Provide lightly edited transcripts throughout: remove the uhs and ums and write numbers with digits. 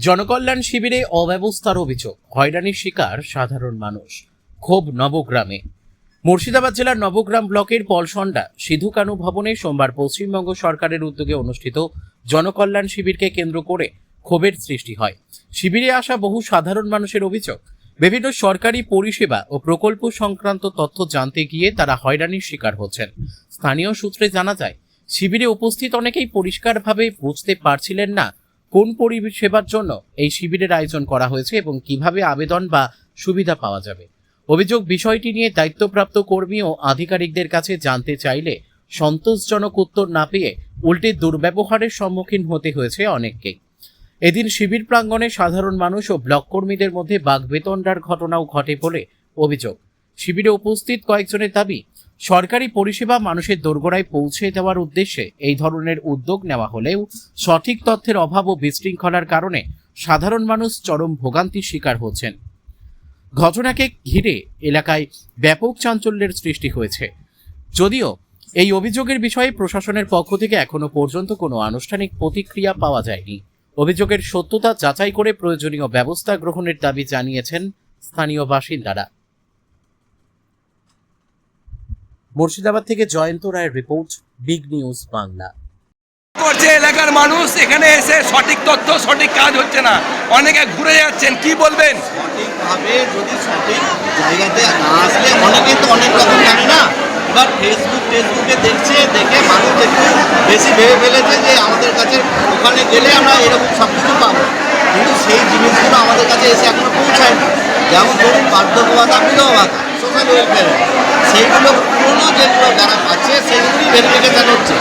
জনকল্যাণ শিবিরে অব্যবস্থার অভিযোগ, হয়রানির শিকার সাধারণ মানুষ। ক্ষোভ নবগ্রামে। মুর্শিদাবাদ জেলার নবগ্রাম ব্লকের পলসন্ডা সিধু কানু ভবনে সোমবার পশ্চিমবঙ্গ সরকারের উদ্যোগে অনুষ্ঠিত জনকল্যাণ শিবিরকে কেন্দ্র করে ক্ষোভের সৃষ্টি হয়। শিবিরে আসা বহু সাধারণ মানুষের অভিযোগ, বিভিন্ন সরকারি পরিষেবা ও প্রকল্প সংক্রান্ত তথ্য জানতে গিয়ে তারা হয়রানির শিকার হচ্ছেন। স্থানীয় সূত্রে জানা যায়, শিবিরে উপস্থিত অনেকেই পরিষ্কারভাবে বুঝতে পারছিলেন না কোন পরিষেবার জন্য এই শিবিরের আয়োজন করা হয়েছে এবং কিভাবে আবেদন বা সুবিধা পাওয়া যাবে। অভিযোগ, বিষয়টি নিয়ে দায়িত্বপ্রাপ্ত কর্মী ও আধিকারিকদের কাছে জানতে চাইলে সন্তোষজনক উত্তর না পেয়ে উল্টে দুর্ব্যবহারের সম্মুখীন হতে হয়েছে অনেককেই। এদিন শিবির প্রাঙ্গণে সাধারণ মানুষ ও ব্লক কর্মীদের মধ্যে বাগবেতণ্ডার ঘটনাও ঘটে বলে অভিযোগ। শিবিরে উপস্থিত কয়েকজনের দাবি, সরকারি পরিষেবা মানুষের দোরগোড়ায় পৌঁছে দেওয়ার উদ্দেশ্যে এই ধরনের উদ্যোগ নেওয়া হলেও সঠিক তথ্যের অভাব ও বিশৃঙ্খলার কারণে সাধারণ মানুষ চরম ভোগান্তির শিকার হচ্ছেন। ঘটনাকে ঘিরে এলাকায় ব্যাপক চাঞ্চল্যের সৃষ্টি হয়েছে। যদিও এই অভিযোগের বিষয়ে প্রশাসনের পক্ষ থেকে এখনো পর্যন্ত কোনো আনুষ্ঠানিক প্রতিক্রিয়া পাওয়া যায়নি। অভিযোগের সত্যতা যাচাই করে প্রয়োজনীয় ব্যবস্থা গ্রহণের দাবি জানিয়েছেন স্থানীয় বাসিন্দারা। মুর্শিদাবাদ থেকে জয়ন্ত রায়ের রিপোর্ট, বিগ নিউজ বাংলা। করছে এলাকার মানুষ, এখানে এসে সঠিক তথ্য সঠিক কাজ হচ্ছে না, অনেকে ঘুরে যাচ্ছেন, কি বলবেন? সঠিকভাবে যদি সঠিক জায়গাতে না আসলে অনেকেই তো অনেক রকম জানে না। এবার ফেসবুকে দেখছে, দেখে মানুষ একটু বেশি ভেবে ফেলেছে যে আমাদের কাছে ওখানে গেলে আমরা এরকম সব কিছু পাবো, কিন্তু সেই জিনিসগুলো আমাদের কাছে এসে এখনো পৌঁছায়নি। যেমন ধরুন বার্ধক্য ভাতা, বিধবা ভাতা, সোশ্যাল ওয়েলফেয়ার, সেইগুলো পুরোনো যেগুলো যারা পাচ্ছে সেইগুলোই ভেরিফিকেশান হচ্ছে।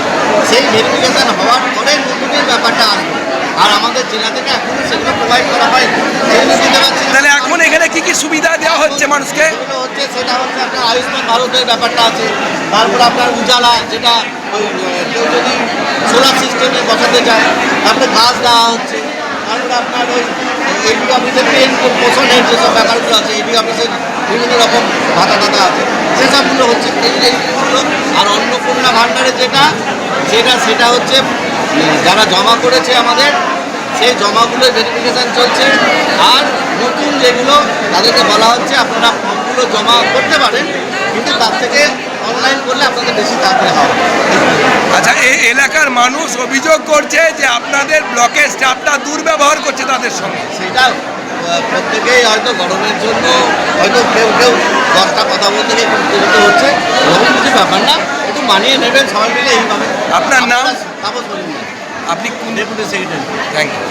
সেই ভেরিফিকেশান হওয়ার পরে নতুনের ব্যাপারটা আসবে, আর আমাদের জেলা থেকে এখনো সেগুলো প্রোভাইড করা হয়নি। তাহলে এখন এখানে কি কি সুবিধা দেওয়া হচ্ছে মানুষকে? সেটা হচ্ছে আপনার আয়ুষ্মান ভারতের ব্যাপারটা আছে, তারপর আপনার উজালা, যেটা ওই কেউ যদি সোলার সিস্টেমে বসাতে চায়, তারপরে গাছ দেওয়া হচ্ছে, তারপরে আপনার ওই এডি অফিসের পেন পোষণের যেসব ব্যাপারগুলো আছে, এডি অফিসের বিভিন্ন রকম ভাতা টাতা আছে, সেসবগুলো হচ্ছে এইগুলো। আর অন্নপূর্ণা ভাণ্ডারের সেটা হচ্ছে যারা জমা করেছে আমাদের, সেই জমাগুলো ভেরিফিকেশান চলছে। আর নতুন যেগুলো তাদেরকে বলা হচ্ছে আপনারা ফর্মগুলো জমা করতে পারেন, কিন্তু তার থেকে অনলাইন করলে আপনাদের বেশি তাড়াতাড়ি হবে। আচ্ছা, এই এলাকার মানুষ অভিযোগ করছে যে আপনাদের ব্লকের স্টাফটা দুর্ব্যবহার করছে তাদের সঙ্গে। সেটা প্রত্যেকেই হয়তো গরমের জন্য হয়তো কেউ 10টা কথা বলতে গিয়ে উত্তেজিত হচ্ছে, এরকম কিছু ব্যাপার না, একটু মানিয়ে নেবেন সবাই মিলে এইভাবে। আপনার নাম? তাপস, আপনি কোন ডেপুটি সেক্রেটারি। Thank you.